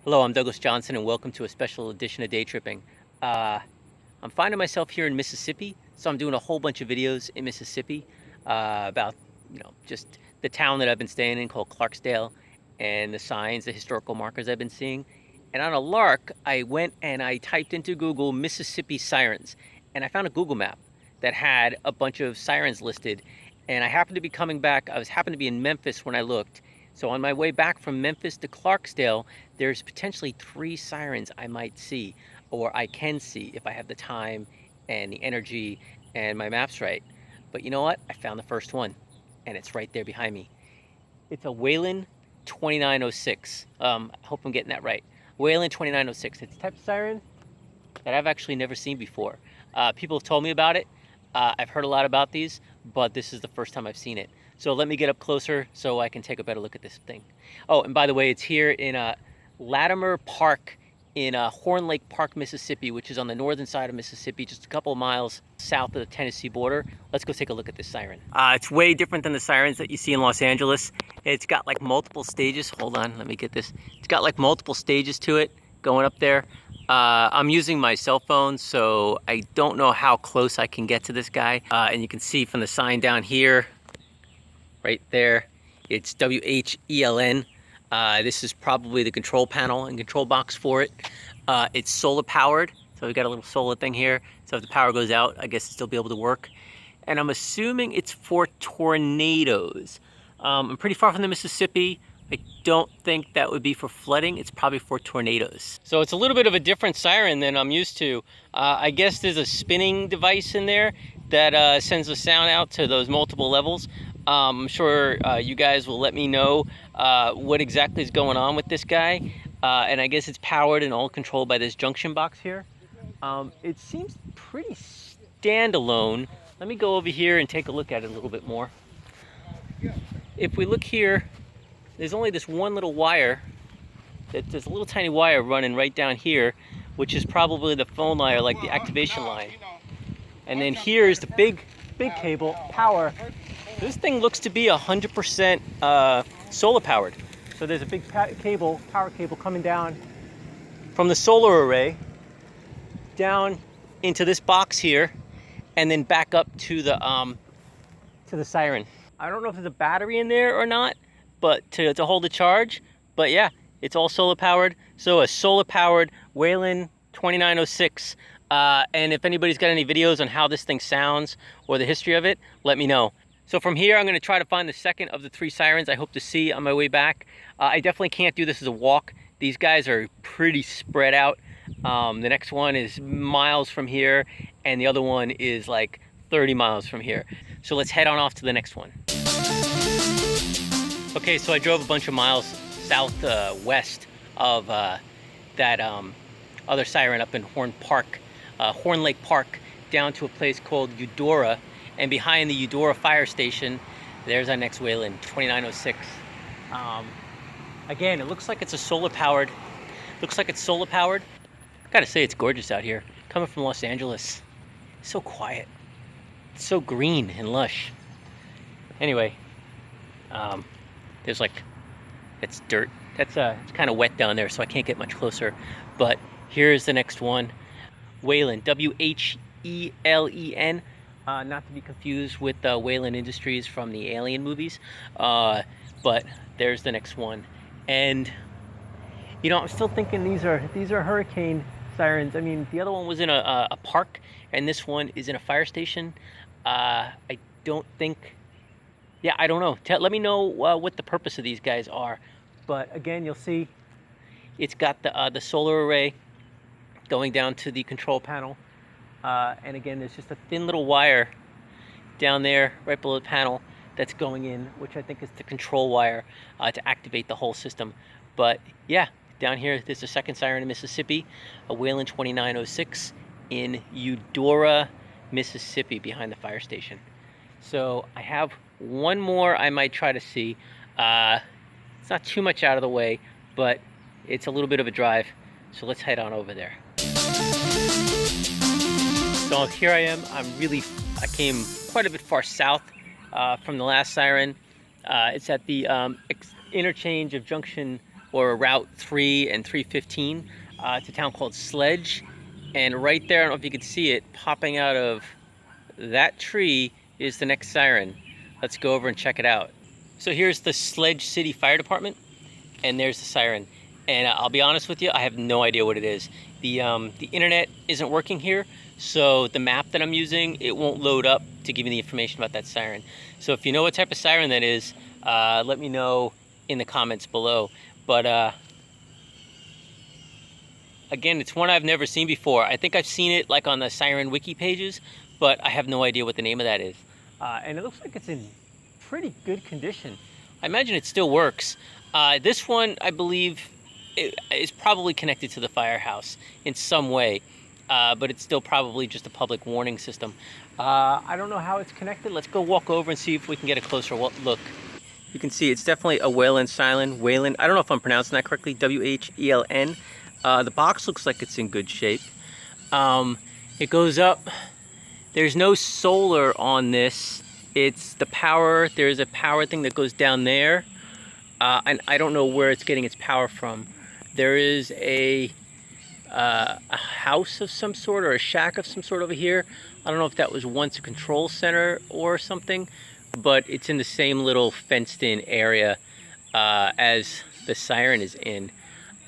Hello, I'm Douglas Johnson, and welcome to a special edition of Day Tripping. I'm finding myself here in Mississippi, so I'm doing a whole bunch of videos in Mississippi about, just the town that I've been staying in called Clarksdale, and the signs, the historical markers I've been seeing. And on a lark, I went and I typed into Google Mississippi Sirens, and I found a Google map that had a bunch of sirens listed. And I happened to be coming back. Happened to be in Memphis when I looked. So on my way back from Memphis to Clarksdale, there's potentially 3 sirens I might see, or I can see if I have the time and the energy and my map's right. But you know what? I found the first one, and it's right there behind me. It's a Whelen 2906. I hope I'm getting that right. Whelen 2906. It's a type of siren that I've actually never seen before. People have told me about it. I've heard a lot about these, but this is the first time I've seen it. So let me get up closer so I can take a better look at this thing. Oh, and by the way, it's here in Latimer Park in Horn Lake Park, Mississippi, which is on the northern side of Mississippi, just a couple of miles south of the Tennessee border. Let's go take a look at this siren. It's way different than the sirens that you see in Los Angeles. It's got like multiple stages. Hold on, let me get this. It's got like multiple stages to it going up there. I'm using my cell phone, so I don't know how close I can get to this guy. And you can see from the sign down here, right there, it's WHELN. This is probably the control panel and control box for it. It's solar powered, so we've got a little solar thing here. So if the power goes out, I guess it'll still be able to work. And I'm assuming it's for tornadoes. I'm pretty far from the Mississippi. I don't think that would be for flooding. It's probably for tornadoes. So it's a little bit of a different siren than I'm used to. I guess there's a spinning device in there that sends the sound out to those multiple levels. I'm sure you guys will let me know what exactly is going on with this guy. And I guess it's powered and all controlled by this junction box here. It seems pretty standalone. Let me go over here and take a look at it a little bit more. If we look here, there's only this one little wire. There's a little tiny wire running right down here, which is probably the phone line or like the activation line. And then here is the big cable, power. This thing looks to be 100% solar powered. So there's a big power cable coming down from the solar array down into this box here, and then back up to the siren. I don't know if there's a battery in there or not, but to hold the charge. But yeah, it's all solar powered. So a solar powered Whelen 2906. And if anybody's got any videos on how this thing sounds or the history of it, let me know. So from here, I'm going to try to find the second of the 3 sirens I hope to see on my way back. I definitely can't do this as a walk. These guys are pretty spread out. The next one is miles from here, and the other one is like 30 miles from here. So let's head on off to the next one. Okay, so I drove a bunch of miles southwest of that other siren up in Horn Lake Park, down to a place called Eudora. And behind the Eudora fire station, there's our next Whelen, 2906. Again, it looks like it's solar powered. I gotta say, it's gorgeous out here. Coming from Los Angeles, it's so quiet. It's so green and lush. Anyway, there's it's dirt. It's kind of wet down there, so I can't get much closer. But here's the next one, Whelen, WHELEN. Not to be confused with Whalen Industries from the Alien movies, but there's the next one. And I'm still thinking these are hurricane sirens. I mean, the other one was in a park, and this one is in a fire station. I don't think. Yeah, I don't know. Let me know what the purpose of these guys are. But again, you'll see it's got the solar array going down to the control panel. And again, there's just a thin little wire down there right below the panel that's going in, which I think is the control wire to activate the whole system. But yeah, down here, there's the second siren in Mississippi, a Whelen 2906 in Eudora, Mississippi, behind the fire station. So I have one more I might try to see. It's not too much out of the way, but it's a little bit of a drive. So let's head on over there. So here I am. I came quite a bit far south from the last siren. It's at the interchange of Junction or Route 3 and 315 to a town called Sledge. And right there, I don't know if you can see it, popping out of that tree is the next siren. Let's go over and check it out. So here's the Sledge City Fire Department, and there's the siren. And I'll be honest with you, I have no idea what it is. The internet isn't working here, so the map that I'm using, it won't load up to give me the information about that siren. So if you know what type of siren that is, let me know in the comments below. But again, it's one I've never seen before. I think I've seen it like on the Siren wiki pages, but I have no idea what the name of that is. And it looks like it's in pretty good condition. I imagine it still works. This one, I believe, is probably connected to the firehouse in some way, but it's still probably just a public warning system. I don't know how it's connected. Let's go walk over and see if we can get a closer look. You can see it's definitely a Whelen Siren. Whelen, I don't know if I'm pronouncing that correctly, W-H-E-L-N. The box looks like it's in good shape. It goes up. There's no solar on this. It's the power. There's a power thing that goes down there. And I don't know where it's getting its power from. There is a house of some sort or a shack of some sort over here. I don't know if that was once a control center or something, but it's in the same little fenced-in area as the siren is in.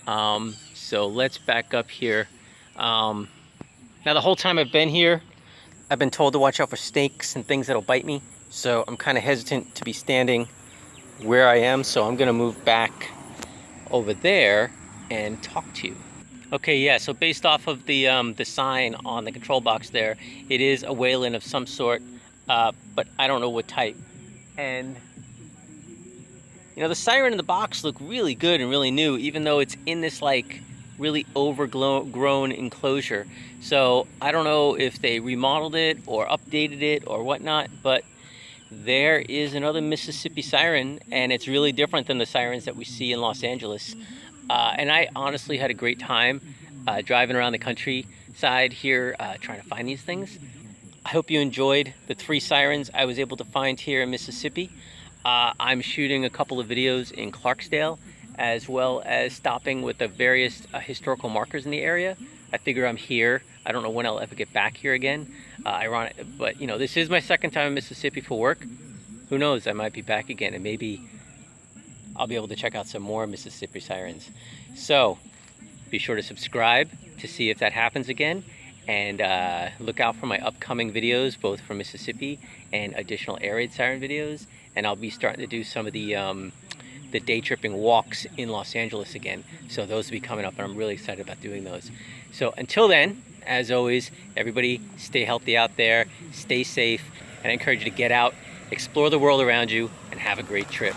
So let's back up here. Now the whole time I've been here, I've been told to watch out for snakes and things that'll bite me. So I'm kind of hesitant to be standing where I am. So I'm gonna move back over there and talk to you. Okay, yeah, so based off of the sign on the control box there, it is a Whelen of some sort, but I don't know what type. And you know, the siren in the box look really good and really new, even though it's in this like really overgrown enclosure. So I don't know if they remodeled it or updated it or whatnot, but there is another Mississippi siren, and it's really different than the sirens that we see in Los Angeles. And I honestly had a great time driving around the countryside here trying to find these things. I hope you enjoyed the 3 sirens I was able to find here in Mississippi. I'm shooting a couple of videos in Clarksdale, as well as stopping with the various historical markers in the area. I figure I'm here. I don't know when I'll ever get back here again. Ironic, but you know, this is my second time in Mississippi for work. Who knows, I might be back again, and maybe I'll be able to check out some more Mississippi sirens. So be sure to subscribe to see if that happens again, and look out for my upcoming videos, both from Mississippi and additional air siren videos. And I'll be starting to do some of the day tripping walks in Los Angeles again. So those will be coming up, and I'm really excited about doing those. So until then, as always, everybody stay healthy out there, stay safe, and I encourage you to get out, explore the world around you, and have a great trip.